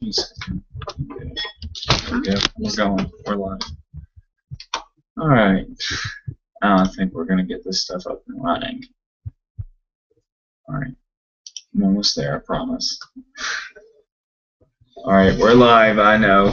Okay. There we go. We're going. We're live. All right. I think we're going to get this stuff up and running. All right. I'm almost there, I promise. All right. We're live. I know.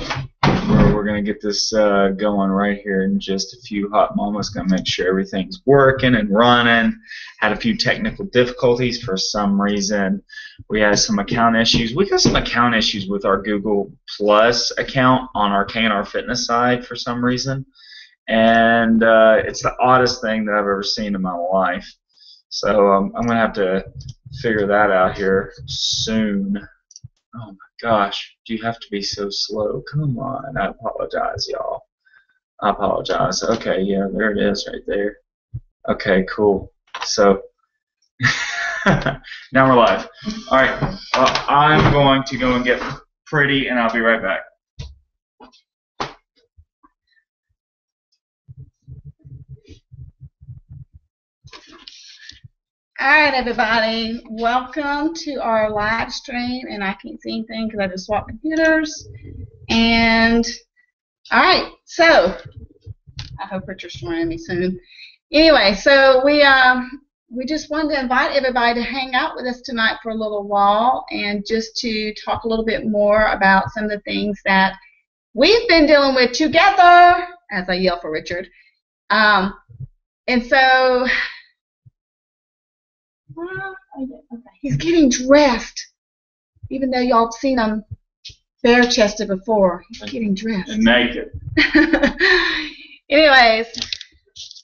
We're going to get this going right here in just a few hot moments. Going to make sure everything's working and running. Had a few technical difficulties for some reason. We had some account issues. We got some account issues with our Google Plus account on our KnR Fitness side for some reason. And it's the oddest thing that I've ever seen in my life. So I'm going to have to figure that out here soon. Oh my gosh, do you have to be so slow? Come on, I apologize, y'all. I apologize. Okay, yeah, there it is right there. Okay, cool. So now we're live. All right, I'm going to go and get pretty, and I'll be right back. All right, everybody, welcome to our live stream, and I can't see anything because I just swapped computers. And all right, so I hope Richard's joining me soon. Anyway, so we just wanted to invite everybody to hang out with us tonight for a little while, and just to talk a little bit more about some of the things that we've been dealing with together, as I yell for Richard. And so. Okay. He's getting dressed, even though y'all have seen him bare-chested before. He's getting dressed. And naked. Anyways,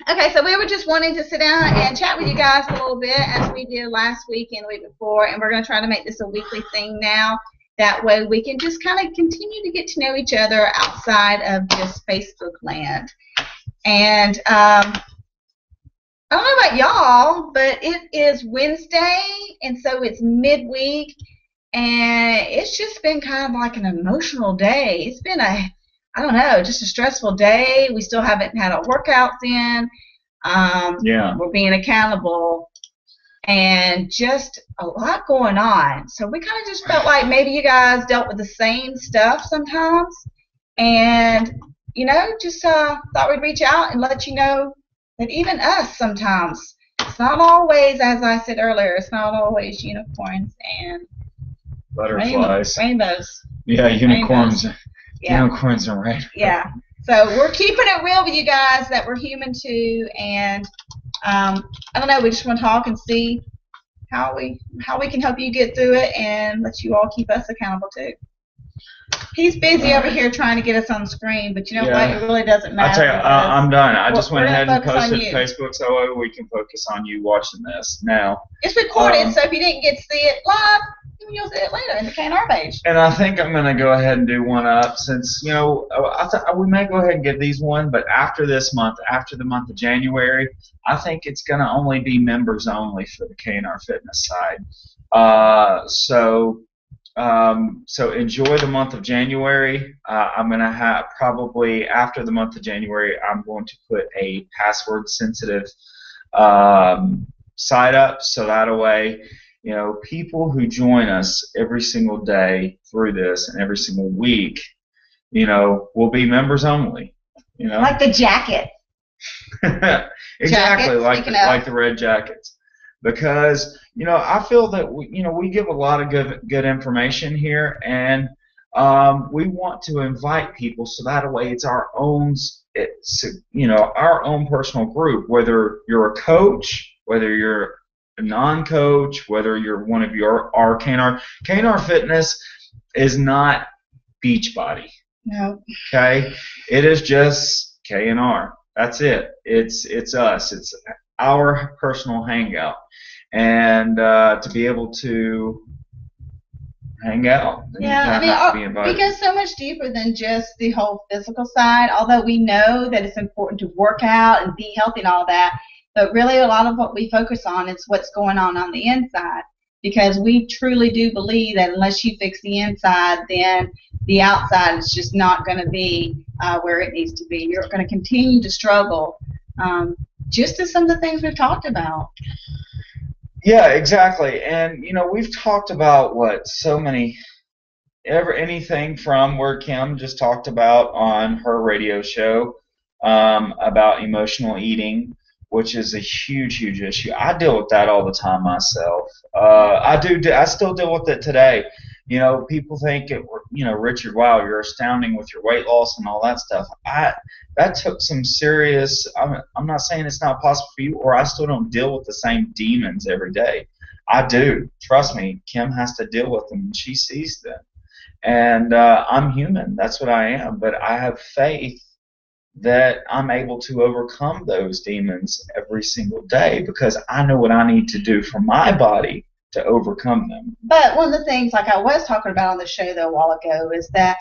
okay, so we were just wanting to sit down and chat with you guys a little bit as we did last week and the week before, and we're going to try to make this a weekly thing now. That way we can just kind of continue to get to know each other outside of just Facebook land. And I don't know about y'all, but it is Wednesday, and so it's midweek, and it's just been kind of like an emotional day. It's been I don't know, just a stressful day. We still haven't had our workouts in. We're being accountable, and just a lot going on. So we kind of just felt like maybe you guys dealt with the same stuff sometimes, and, you know, just thought we'd reach out and let you know that even us sometimes, it's not always, as I said earlier, it's not always unicorns and butterflies. Rainbows. Yeah, unicorns. Rainbows. Yeah. Unicorns and rainbows. Yeah. So we're keeping it real with you guys that we're human too, and I don't know, we just want to talk and see how we can help you get through it and let you all keep us accountable too. He's busy over here trying to get us on the screen, but you know what? It really doesn't matter. I tell you, I'm done. I just went ahead and posted to Facebook so we can focus on you watching this now. It's recorded, so if you didn't get to see it live, you'll see it later in the KnR page. And I think I'm going to go ahead and do one up since, you know, we may go ahead and give these one, but after this month, after the month of January, I think it's going to only be members only for the KnR Fitness side. So enjoy the month of January. I'm going to have probably after the month of January, I'm going to put a password sensitive site up, so that way, you know, people who join us every single day through this and every single week, you know, will be members only. You know, like the jacket. Exactly, like the red jackets. Because, you know, I feel that we give a lot of good information here, and we want to invite people so that way it's our own personal group. Whether you're a coach, whether you're a non-coach, whether you're one of our KnR Fitness is not Beachbody. No. Okay, it is just KnR. That's it. It's us. It's our personal hangout, and to be able to hang out. Yeah, I mean, we go so much deeper than just the whole physical side, although we know that it's important to work out and be healthy and all that, but really a lot of what we focus on is what's going on the inside, because we truly do believe that unless you fix the inside, then the outside is just not going to be where it needs to be. You're going to continue to struggle. Just as some of the things we've talked about. Yeah, exactly. And, you know, we've talked about so many anything from where Kim just talked about on her radio show about emotional eating, which is a huge, huge issue. I deal with that all the time myself. I still deal with it today. You know, people think, Richard, wow, you're astounding with your weight loss and all that stuff. That took some serious. I'm not saying it's not possible for you, or I still don't deal with the same demons every day. I do. Trust me, Kim has to deal with them, and she sees them. And I'm human. That's what I am. But I have faith that I'm able to overcome those demons every single day because I know what I need to do for my body to overcome them. But one of the things, like I was talking about on the show though a while ago, is that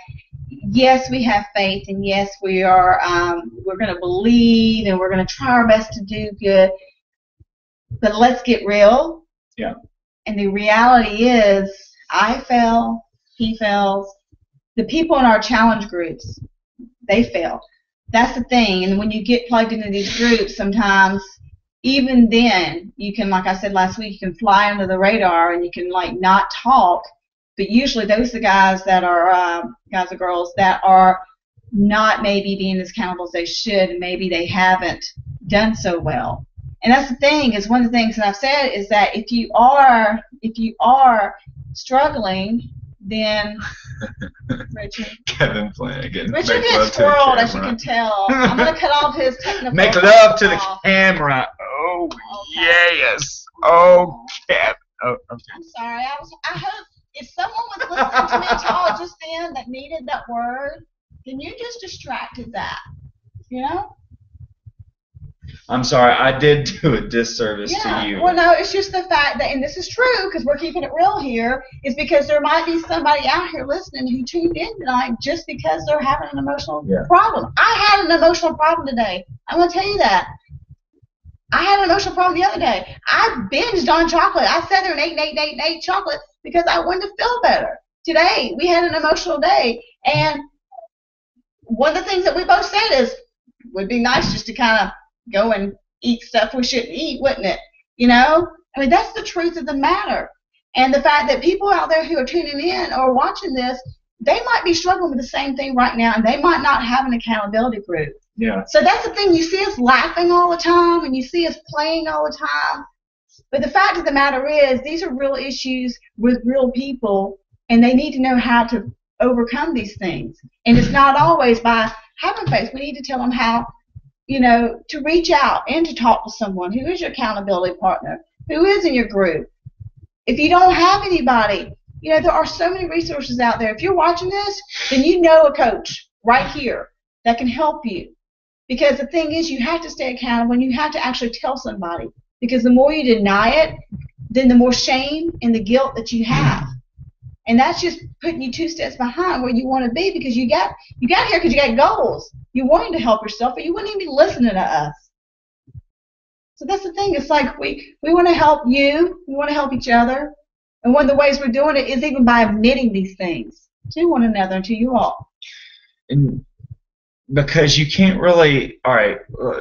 yes, we have faith, and yes, we're going to believe, and we're going to try our best to do good. But let's get real. Yeah. And the reality is, I fail, he fails. The people in our challenge groups, they fail. That's the thing. And when you get plugged into these groups, sometimes even then you can, like I said last week, you can fly under the radar and you can like not talk. But usually those are the guys that are guys or girls that are not maybe being as accountable as they should, and maybe they haven't done so well. And that's the thing, is one of the things that I've said is that if you are struggling, then Richard. Kevin Flanagan. Richard gets swirled, as you can tell. I'm going to cut off his technical. Make love to the camera. Oh, okay. Yes. Oh, Kevin. Oh, okay. I'm sorry. I hope if someone was listening to me talk just then that needed that word, then you just distracted that. You know? I'm sorry, I did do a disservice to you. Well, no, it's just the fact that, and this is true because we're keeping it real here, is because there might be somebody out here listening who tuned in tonight just because they're having an emotional problem. I had an emotional problem today. I'm going to tell you that. I had an emotional problem the other day. I binged on chocolate. I sat there and ate chocolate because I wanted to feel better. Today, we had an emotional day, and one of the things that we both said is, it would be nice just to kind of go and eat stuff we shouldn't eat, wouldn't it? You know? I mean, that's the truth of the matter. And the fact that people out there who are tuning in or watching this, they might be struggling with the same thing right now, and they might not have an accountability group. Yeah. So that's the thing. You see us laughing all the time, and you see us playing all the time. But the fact of the matter is, these are real issues with real people, and they need to know how to overcome these things. And it's not always by having faith. We need to tell them how, you know, to reach out and to talk to someone who is your accountability partner, who is in your group. If you don't have anybody, you know, there are so many resources out there. If you're watching this, then you know a coach right here that can help you. Because the thing is, you have to stay accountable, and you have to actually tell somebody. Because the more you deny it, then the more shame and the guilt that you have. And that's just putting you 2 steps behind where you want to be, because you got here because you got goals. You wanted to help yourself, but you wouldn't even be listening to us. So that's the thing. It's like we want to help you. We want to help each other. And one of the ways we're doing it is even by admitting these things to one another and to you all. And because you can't really, all right,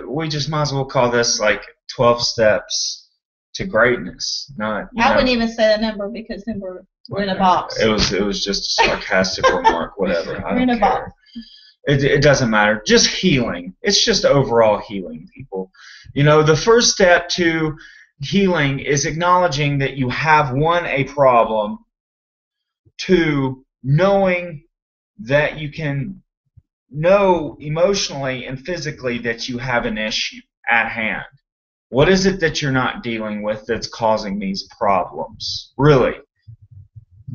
we just might as well call this like 12 steps to greatness. Not, I wouldn't even say a number because then we're in a box. It was just a sarcastic remark, whatever. We're in a box. It doesn't matter. Just healing. It's just overall healing, people. You know, the first step to healing is acknowledging that you have, 1, a problem, 2, knowing that you can know emotionally and physically that you have an issue at hand. What is it that you're not dealing with that's causing these problems? Really.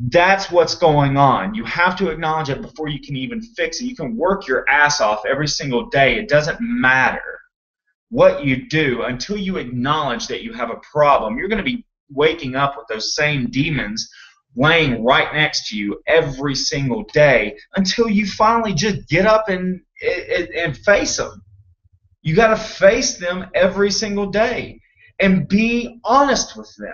That's what's going on. You have to acknowledge it before you can even fix it. You can work your ass off every single day. It doesn't matter what you do until you acknowledge that you have a problem. You're going to be waking up with those same demons laying right next to you every single day until you finally just get up and face them. You got to face them every single day and be honest with them.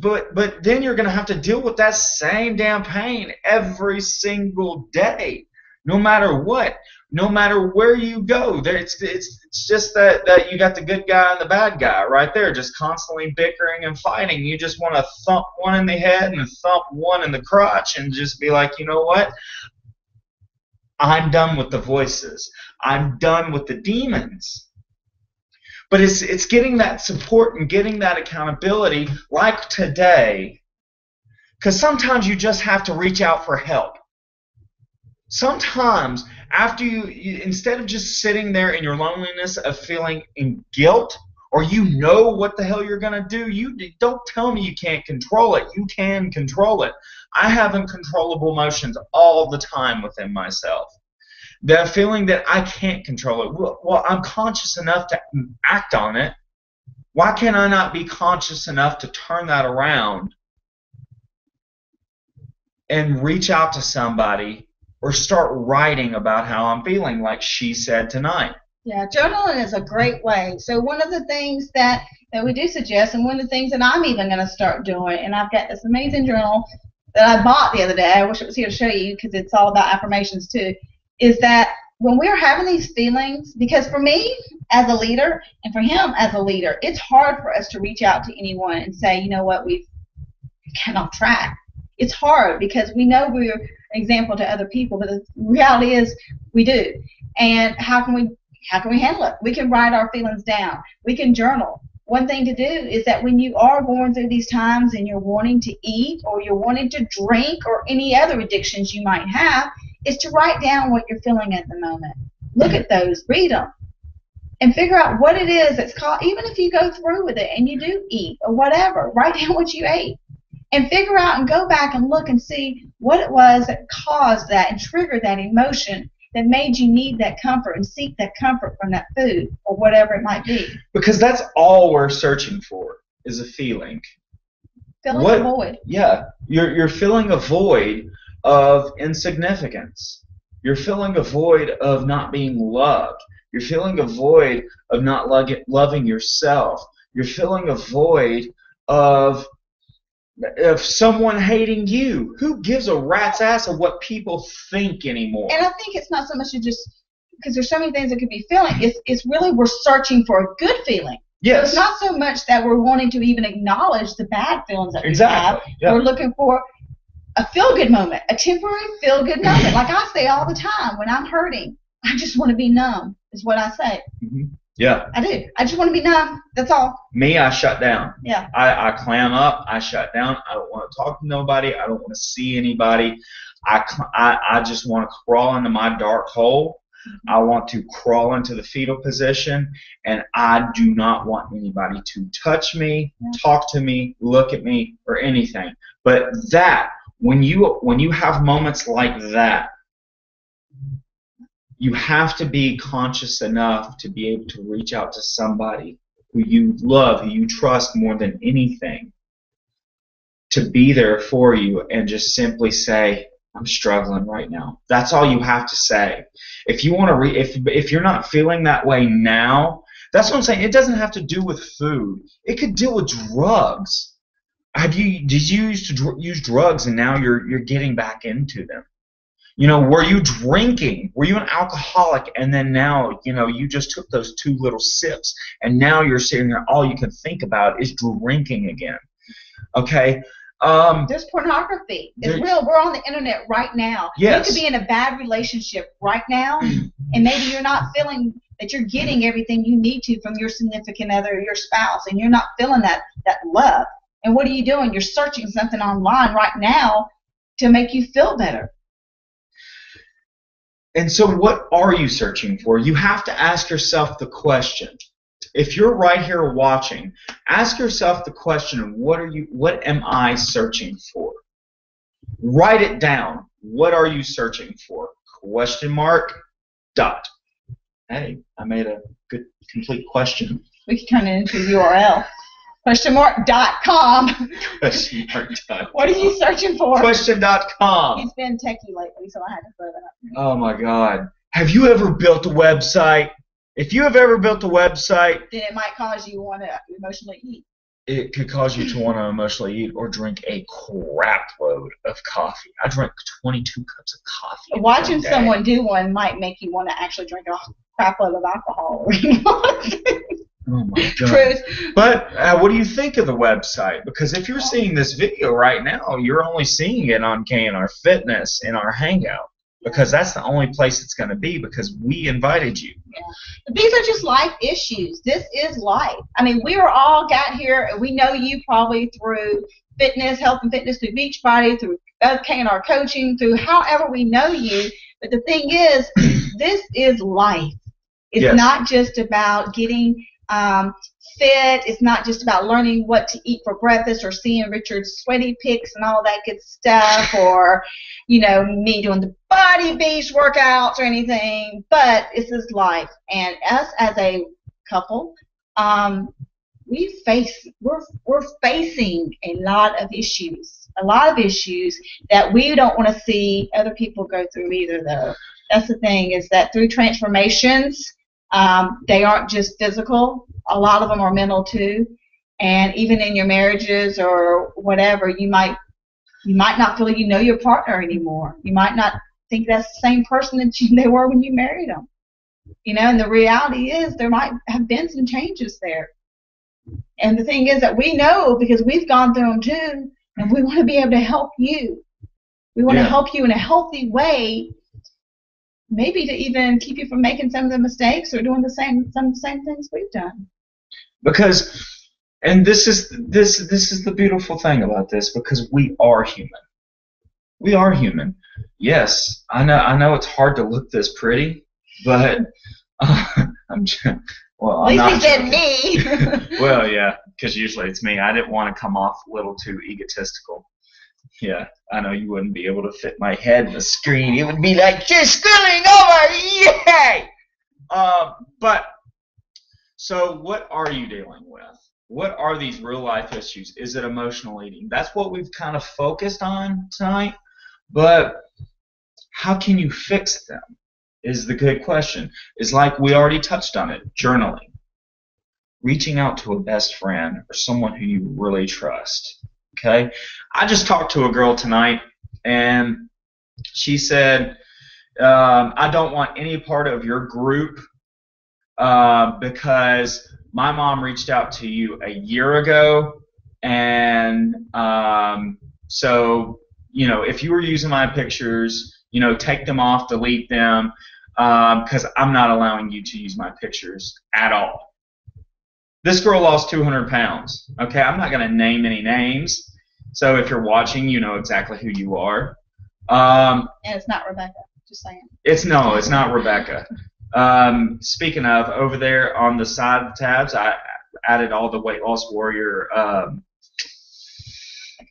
But then you're going to have to deal with that same damn pain every single day. no matter what, no matter where you go. It's just that you got the good guy and the bad guy right there, just constantly bickering and fighting. You just want to thump one in the head and thump one in the crotch and just be like, you know what? I'm done with the voices. I'm done with the demons. But it's getting that support and getting that accountability like today, because sometimes you just have to reach out for help. Sometimes after you instead of just sitting there in your loneliness of feeling in guilt, or you know what the hell you're going to do, you don't tell me you can't control it. You can control it. I have uncontrollable emotions all the time within myself. The feeling that I can't control it. Well, I'm conscious enough to act on it. Why can I not be conscious enough to turn that around and reach out to somebody or start writing about how I'm feeling, like she said tonight? Yeah, journaling is a great way. So one of the things that we do suggest, and one of the things that I'm even going to start doing, and I've got this amazing journal that I bought the other day. I wish it was here to show you because it's all about affirmations too, is that when we're having these feelings, because for me as a leader and for him as a leader, it's hard for us to reach out to anyone and say, you know what, we've gotten off track. It's hard because we know we're an example to other people, but the reality is we do. And how can we handle it? We can write our feelings down. We can journal. One thing to do is that when you are going through these times and you're wanting to eat or you're wanting to drink or any other addictions you might have, is to write down what you're feeling at the moment. Look at those, read them, and figure out what it is that's called. Even if you go through with it and you do eat or whatever, write down what you ate and figure out and go back and look and see what it was that caused that and triggered that emotion that made you need that comfort and seek that comfort from that food or whatever it might be. Because that's all we're searching for is a feeling. Filling a void. Yeah, you're filling a void of insignificance. You're filling a void of not being loved. You're filling a void of not loving yourself. You're filling a void of someone hating you. Who gives a rat's ass of what people think anymore? And I think it's not so much because there's so many things that could be feeling. It's really we're searching for a good feeling. Yes. So it's not so much that we're wanting to even acknowledge the bad feelings that we have. Yeah. We're looking for a feel-good moment, a temporary feel-good moment. Like I say all the time, when I'm hurting, I just want to be numb, is what I say. Mm-hmm. Yeah. I do. I just want to be numb. That's all. Me, I shut down. Yeah. I clam up. I shut down. I don't want to talk to nobody. I don't want to see anybody. I just want to crawl into my dark hole. Mm-hmm. I want to crawl into the fetal position, and I do not want anybody to touch me, talk to me, look at me, or anything. But that, when you have moments like that, you have to be conscious enough to be able to reach out to somebody who you love, who you trust more than anything, to be there for you and just simply say, I'm struggling right now. That's all you have to say. If you want to, if you're not feeling that way now, that's what I'm saying. It doesn't have to do with food. It could deal with drugs. Did you used to use drugs and now you're getting back into them? You know, were you drinking? Were you an alcoholic and then now, you know, you just took those 2 little sips and now you're sitting there, all you can think about is drinking again. Okay? There's pornography. It's real. We're on the internet right now. Yes. You could be in a bad relationship right now and maybe you're not feeling that you're getting everything you need to from your significant other or your spouse and you're not feeling that love. And what are you doing? You're searching something online right now to make you feel better. And so what are you searching for? You have to ask yourself the question. If you're right here watching, ask yourself the question, what am I searching for? Write it down. What are you searching for? Question mark, dot. Hey, I made a good complete question. We can turn it into a URL. Question.com. Question.com. What are you searching for? Question.com. He's been techie lately, so I had to throw that up. Oh my God. Have you ever built a website? If you have ever built a website, then it might cause you want to emotionally eat. it could cause you to want to emotionally eat or drink a crap load of coffee. I drank 22 cups of coffee. Watching someone do one might make you want to actually drink a crap load of alcohol. Oh my God. Truth. But what do you think of the website? Because if you're seeing this video right now, you're only seeing it on KnR Fitness in our Hangout. Because that's the only place it's going to be, because we invited you. Yeah. These are just life issues. This is life. I mean, we are all got here, and we know you probably through fitness, health and fitness, through Beachbody, through KnR coaching, through however we know you. But the thing is, this is life. It's not just about getting fit. It's not just about learning what to eat for breakfast or seeing Richard's sweaty pics and all that good stuff, or me doing the body beast workouts or anything. But this is life, and us as a couple, we're facing a lot of issues that we don't want to see other people go through either. Though that's the thing, is that through transformations, they aren't just physical. A lot of them are mental too. And even in your marriages or whatever, you might not feel you know your partner anymore. You might not think that's the same person that they were when you married them. And the reality is there might have been some changes there. And the thing is that we know, because we've gone through them too, and we want to be able to help you. We want to help you in a healthy way, maybe to even keep you from making some of the mistakes or doing some of the same things we've done. Because, and this is the beautiful thing about this, because we are human. We are human. Yes, I know it's hard to look this pretty, but I'm just, well, at least he said me. Well, yeah, because usually it's me. I didn't want to come off a little too egotistical. Yeah, I know you wouldn't be able to fit my head in the screen. It would be like, you're spilling over, yay! But, so what are you dealing with? What are these real life issues? Is it emotional eating? That's what we've kind of focused on tonight. But how can you fix them is the good question. It's like we already touched on it, journaling. Reaching out to a best friend or someone who you really trust. Okay? I just talked to a girl tonight, and she said, I don't want any part of your group because my mom reached out to you a year ago, and so, if you were using my pictures, take them off, delete them, because I'm not allowing you to use my pictures at all. This girl lost 200 pounds. Okay, I'm not going to name any names. So if you're watching, you know exactly who you are. And it's not Rebecca, just saying. It's not Rebecca. Speaking of, over there on the side of the tabs, I added all the Weight Loss Warrior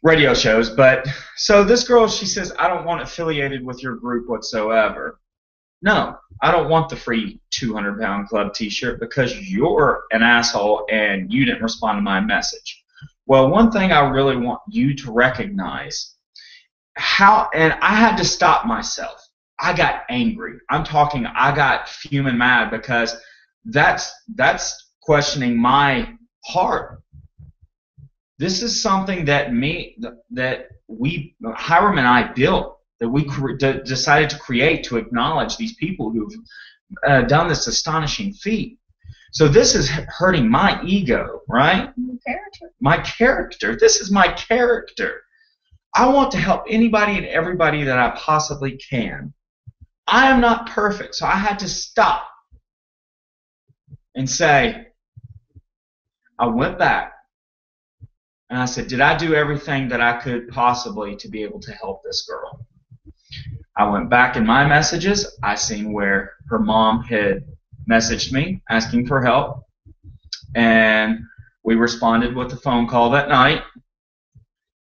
radio shows. But so this girl, she says, I don't want affiliated with your group whatsoever. No, I don't want the free 200-pound club t-shirt because you're an asshole and you didn't respond to my message. Well, one thing I really want you to recognize, and I had to stop myself. I got angry. I got fuming mad, because that's questioning my heart. This is something that Hiram and I built, that we decided to create to acknowledge these people who've done this astonishing feat. So this is hurting my ego, right? My character. This is my character. I want to help anybody and everybody that I possibly can. I am not perfect, so I had to stop and say, I went back and I said, did I do everything that I could possibly to be able to help this girl? I went back in my messages. I seen where her mom had messaged me asking for help, and we responded with a phone call that night.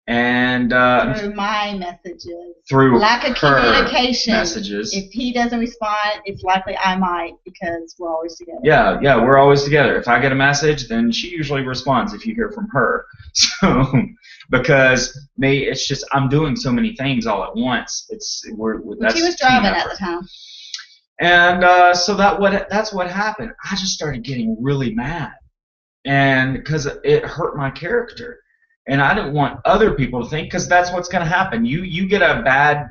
And through my messages, through lack of communication messages. If he doesn't respond, it's likely I might, because we're always together. Yeah, we're always together. If I get a message, then she usually responds if you hear from her. So, because me, it's just I'm doing so many things all at once. She was driving at the time. And so that's what happened. I just started getting really mad. and because it hurt my character. And I didn't want other people to think, because that's what's going to happen. You get a bad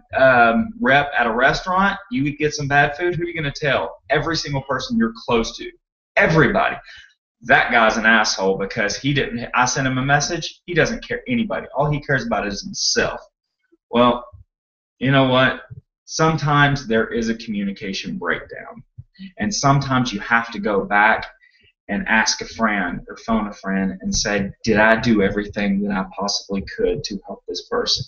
rep at a restaurant, you get some bad food, who are you going to tell? Every single person you're close to. Everybody. That guy's an asshole because he didn't. I sent him a message. He doesn't care anybody. All he cares about is himself. Well, you know what? Sometimes there is a communication breakdown. And sometimes you have to go back and ask a friend or phone a friend and say, did I do everything that I possibly could to help this person?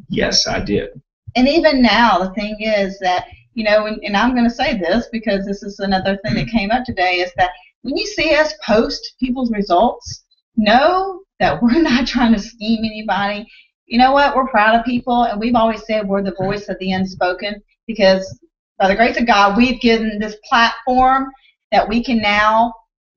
Yes, I did. And even now, the thing is that, you know, and I'm going to say this because this is another thing that came up today, is that when you see us post people's results, know that we're not trying to scheme anybody. You know what? We're proud of people, and we've always said we're the voice of the unspoken, because by the grace of God, we've given this platform that we can now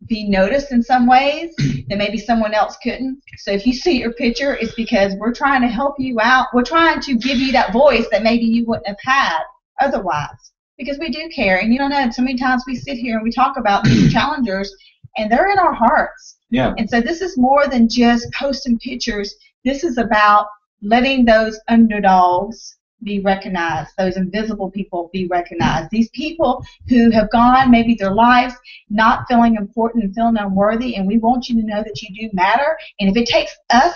be noticed in some ways that maybe someone else couldn't. So if you see your picture, it's because we're trying to help you out. We're trying to give you that voice that maybe you wouldn't have had otherwise, because we do care. And you don't know, so many times we sit here and we talk about these challengers, and they're in our hearts. Yeah. And so this is more than just posting pictures. This is about letting those underdogs be recognized, those invisible people be recognized, these people who have gone maybe their lives not feeling important and feeling unworthy, and we want you to know that you do matter. And if it takes us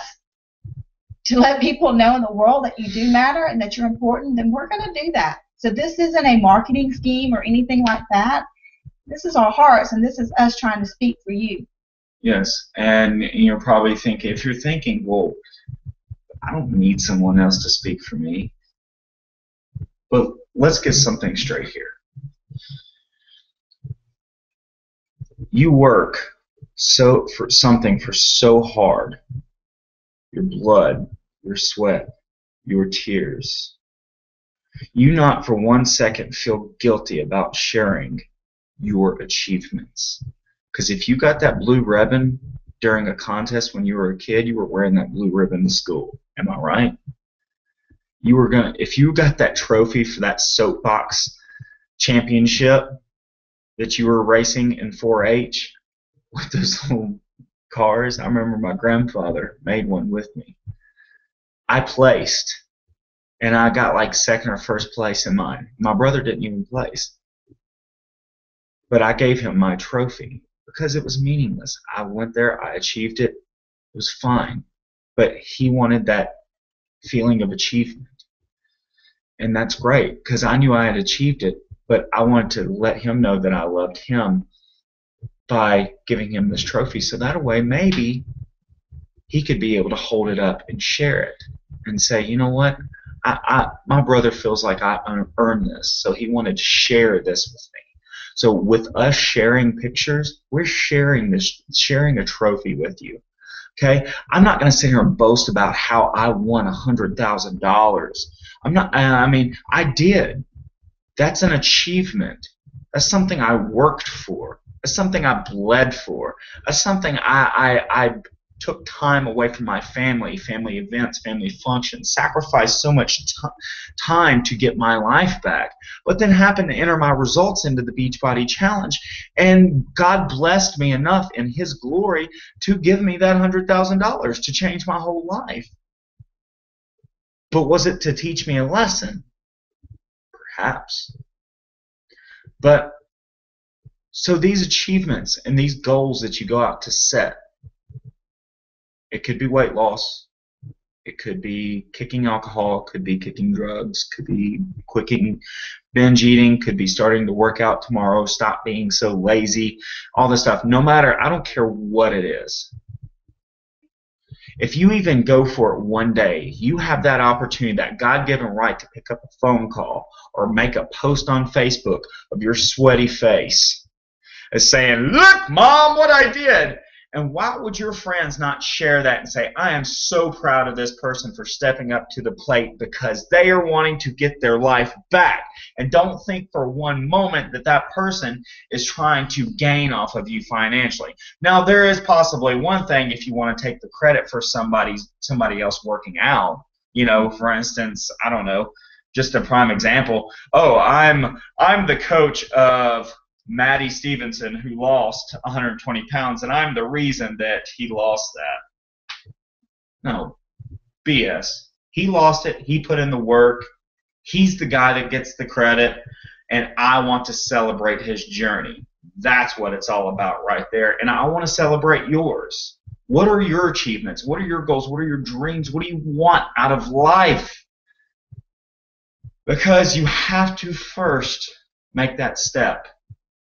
to let people know in the world that you do matter and that you're important, then we're going to do that. So this isn't a marketing scheme or anything like that. This is our hearts, and this is us trying to speak for you. Yes, and you're probably thinking, if you're thinking, well, I don't need someone else to speak for me. But let's get something straight here. You work for so hard. Your blood, your sweat, your tears. You not for 1 second feel guilty about sharing your achievements. Because if you got that blue ribbon during a contest when you were a kid, you were wearing that blue ribbon to school. Am I right? If you got that trophy for that soapbox championship that you were racing in 4-H with those little cars, I remember my grandfather made one with me. I placed, and I got like second or first place in mine. My brother didn't even place. But I gave him my trophy because it was meaningless. I went there, I achieved it, it was fine. But he wanted that feeling of achievement. And that's great because I knew I had achieved it, but I wanted to let him know that I loved him by giving him this trophy, so that way maybe he could be able to hold it up and share it and say, you know what, my brother feels like I earned this, so he wanted to share this with me. So with us sharing pictures, we're sharing a trophy with you. Okay, I'm not going to sit here and boast about how I won $100,000. I did. That's an achievement. That's something I worked for. That's something I bled for. That's something I took time away from my family events, family functions, sacrificed so much time to get my life back, but then happened to enter my results into the Beachbody Challenge, and God blessed me enough in His glory to give me that $100,000 to change my whole life. But was it to teach me a lesson? Perhaps. But so these achievements and these goals that you go out to set, it could be weight loss, it could be kicking alcohol, could be kicking drugs, could be quitting binge eating, could be starting to work out tomorrow, stop being so lazy, all this stuff. No matter, I don't care what it is. If you even go for it one day, you have that opportunity, that God-given right to pick up a phone call or make a post on Facebook of your sweaty face as saying, look, Mom, what I did. And why would your friends not share that and say, I am so proud of this person for stepping up to the plate because they are wanting to get their life back. And don't think for one moment that that person is trying to gain off of you financially. Now, there is possibly one thing if you want to take the credit for somebody else working out. You know, for instance, I don't know, just a prime example. Oh, I'm the coach of Maddie Stevenson, who lost 120 pounds, and I'm the reason that he lost that. No, BS. He lost it. He put in the work. He's the guy that gets the credit, and I want to celebrate his journey. That's what it's all about right there, and I want to celebrate yours. What are your achievements? What are your goals? What are your dreams? What do you want out of life? Because you have to first make that step.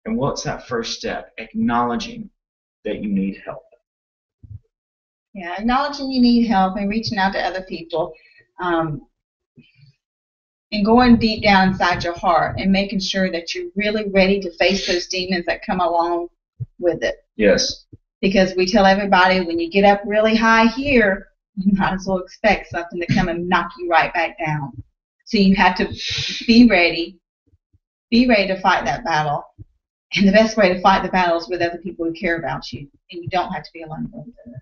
And what's that first step? Acknowledging that you need help. Yeah, acknowledging you need help and reaching out to other people. And going deep down inside your heart and making sure that you're really ready to face those demons that come along with it. Yes. Because we tell everybody when you get up really high here, you might as well expect something to come and knock you right back down. So you have to be ready to fight that battle. And the best way to fight the battle is with other people who care about you. And you don't have to be alone with it.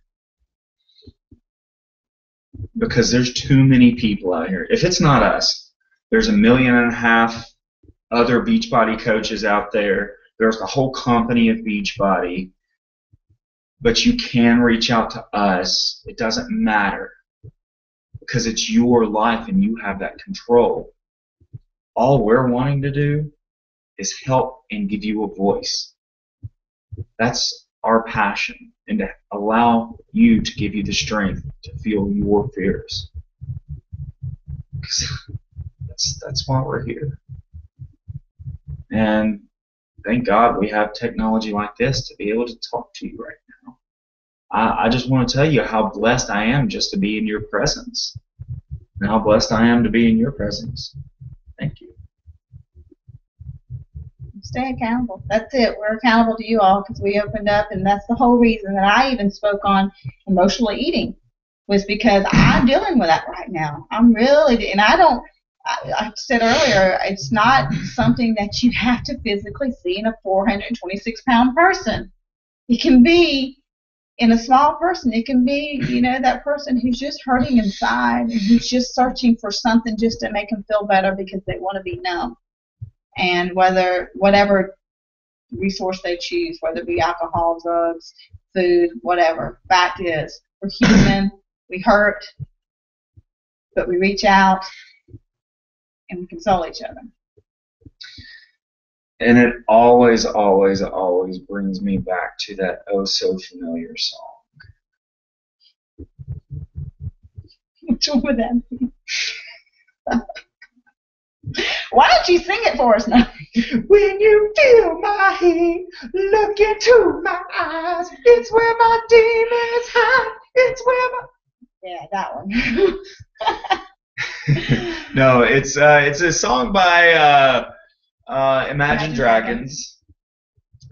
Because there's too many people out here. If it's not us, there's 1.5 million other Beachbody coaches out there. There's a whole company of Beachbody. But you can reach out to us. It doesn't matter. Because it's your life and you have that control. All we're wanting to do is help and give you a voice. That's our passion. And to allow you to give you the strength to feel your fears. That's why we're here. And thank God we have technology like this to be able to talk to you right now. I just want to tell you how blessed I am just to be in your presence. And how blessed I am to be in your presence. Thank you. Stay accountable. That's it. We're accountable to you all because we opened up, and that's the whole reason that I even spoke on emotional eating was because I'm dealing with that right now. I'm really, and I said earlier, it's not something that you have to physically see in a 426-pound person. It can be in a small person. It can be, that person who's just hurting inside and who's just searching for something just to make them feel better because they want to be numb. And whatever resource they choose, whether it be alcohol, drugs, food, whatever, fact is, we're human, we hurt, but we reach out and we console each other. And it always, always, always brings me back to that oh so familiar song. Which one would that be? Why don't you sing it for us now? When you feel my heat, look into my eyes, it's where my demons hide, it's where my... Yeah, that one. No, it's a song by Imagine Dragons,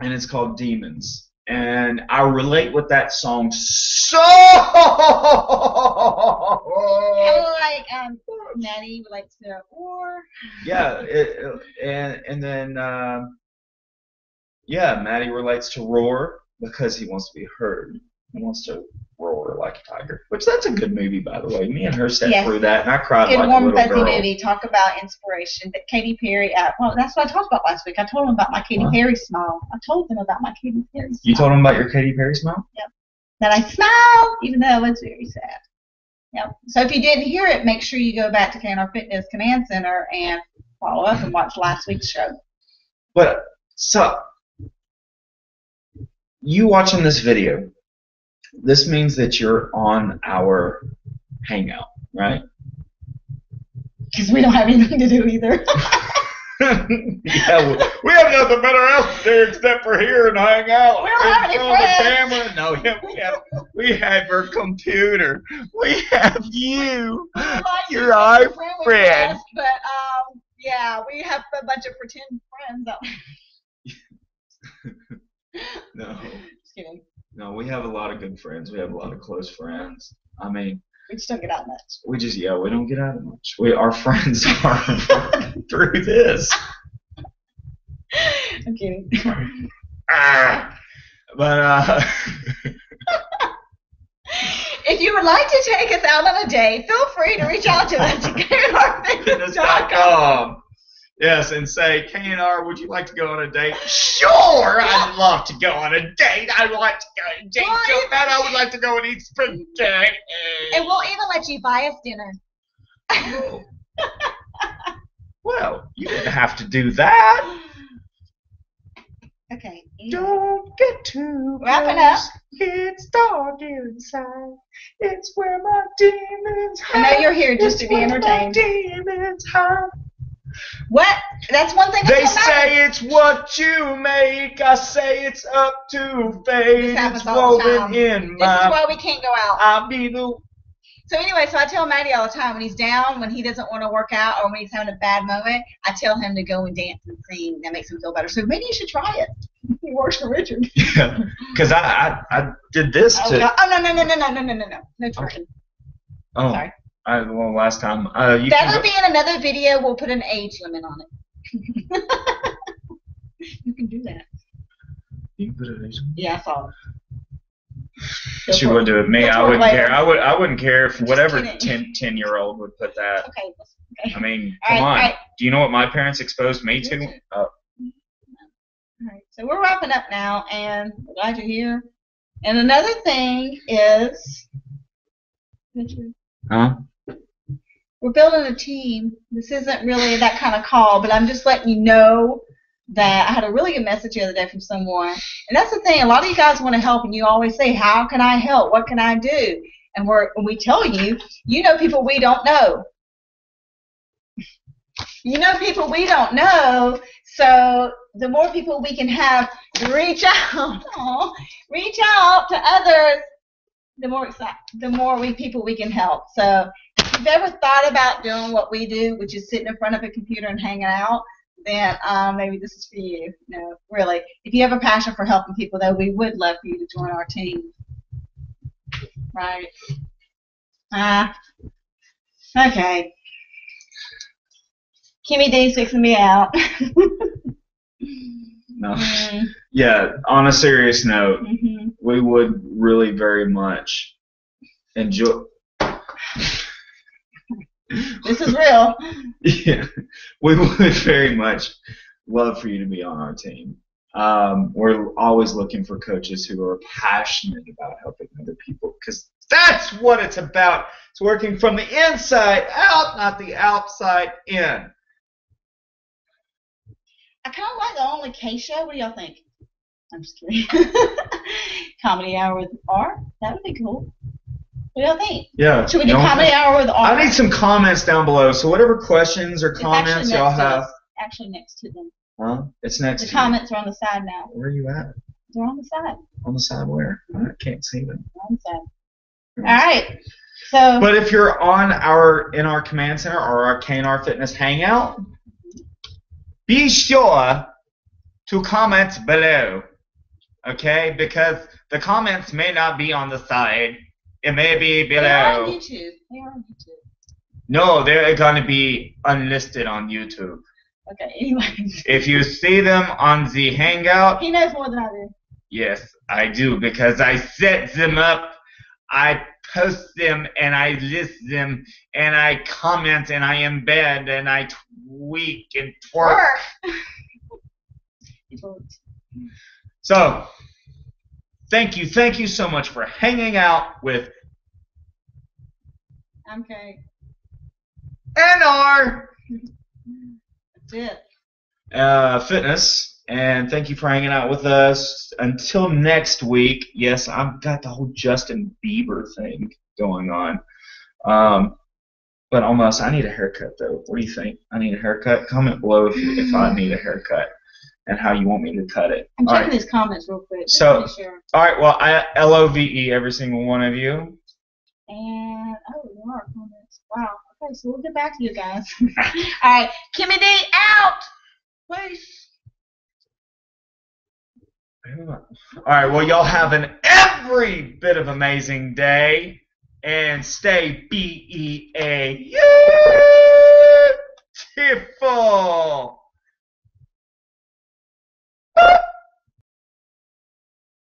and it's called Demons. And I relate with that song so. Kind of like Maddie relates to Roar. Yeah, and then Maddie relates to Roar because he wants to be heard. He wants to roar like a tiger, which that's a good movie, by the way. Me and her sat through that, and I cried like a little girl. Good, warm, fuzzy movie. Talk about inspiration. That Katy Perry. Well, that's what I talked about last week. I told them about my Katy Perry smile. I told them about my Katy Perry smile. You told them about your Katy Perry smile? Yep. That I smile, even though it's very sad. Yep. So if you didn't hear it, make sure you go back to KnR Fitness Command Center and follow up and watch last week's show. But so you watching this video. This means that you're on our hangout, right? Because we don't have anything to do either. Yeah, we have nothing better else to do except for here and hang out. We don't have any friends. The camera. No, we have our computer. We have you. You're our friend. But yeah, we have a bunch of pretend friends. No. Just kidding. No, we have a lot of good friends. We have a lot of close friends. I mean, we just don't get out much. We don't get out much. Our friends are through this. I'm kidding. But if you would like to take us out on a date, feel free to reach out to us at KnRFitness.com. Yes, and say, KnR, would you like to go on a date? Sure, I'd love to go on a date. I'd like to go on a date so bad. I would like to go and eat spaghetti. And we'll even let you buy us dinner. Oh. Well, you didn't have to do that. Okay. Don't get too Wrapping up. It's dark inside. It's where my demons hide. I know you're here just to be entertained. Demons hide. What? That's one thing. They say it's what you make. I say it's up to fate. This happens It's all the woven time. in This my. is why we can't go out. I'll be the. So anyway, so I tell Maddie all the time when he's down, when he doesn't want to work out, or when he's having a bad moment, I tell him to go and dance and sing. That makes him feel better. So maybe you should try it. He works for Richard. Yeah, because I did this to. No twerking. Oh. Sorry. Well, last time. That'll be in another video. We'll put an age limit on it. You can do that. You put an age limit? Yeah, I saw it. She would do it. Me, I wouldn't later. care. I wouldn't care if whatever kidding. 10-year-old would put that. Okay. I mean, All come on. right. Do you know what my parents exposed me to? All right. So we're wrapping up now, and we're glad you're here. And another thing is, Huh? we're building a team. This isn't really that kind of call, but I'm just letting you know that I had a really good message the other day from someone. And that's the thing. A lot of you guys want to help, and you always say, how can I help? What can I do? And when we tell you, you know people we don't know. You know people we don't know, so the more people we can have reach out to others, the more people we can help. So if you've ever thought about doing what we do, which is sitting in front of a computer and hanging out, then maybe this is for you. No, really. If you have a passion for helping people, though, we would love for you to join our team. Right? Okay. Kimmy D's fixing me out. No. Yeah, on a serious note, we would really very much enjoy. This is real. Yeah, we would very much love for you to be on our team. We're always looking for coaches who are passionate about helping other people, because that's what it's about. It's working from the inside out, not the outside in. I kind of like the Only K show. What do y'all think? I'm just kidding. Comedy Hour with R? That would be cool. What do y'all think? Yeah. Should we do Comedy Hour with R? I need some comments down below. So whatever questions or comments y'all have. Actually next to them. Huh? It's next to the comments are on the side now. Where are you at? They're on the side. On the side where? I can't see them. On the side. All right. So. But if you're in our command center or our KnR Fitness hangout, be sure to comment below, okay? Because the comments may not be on the side. It may be below. They are on YouTube. No, they're going to be unlisted on YouTube. Okay, anyways. If you see them on the hangout. He knows more than I do. Yes, I do, because I set them up. I post them and I list them and I comment and I embed and I tweak and twerk. So, thank you so much for hanging out with KnR Fitness, and thank you for hanging out with us. Until next week. Yes, I've got the whole Justin Bieber thing going on. But almost, I need a haircut though. What do you think? I need a haircut? Comment below if I need a haircut and how you want me to cut it. I'm checking these comments real quick. So, all right. Well, I love every single one of you. And there are comments. Wow. Okay, so we'll get back to you guys. All right, Kimmy D out. Please. All right. Well, y'all have an every bit of amazing day. And stay beautiful.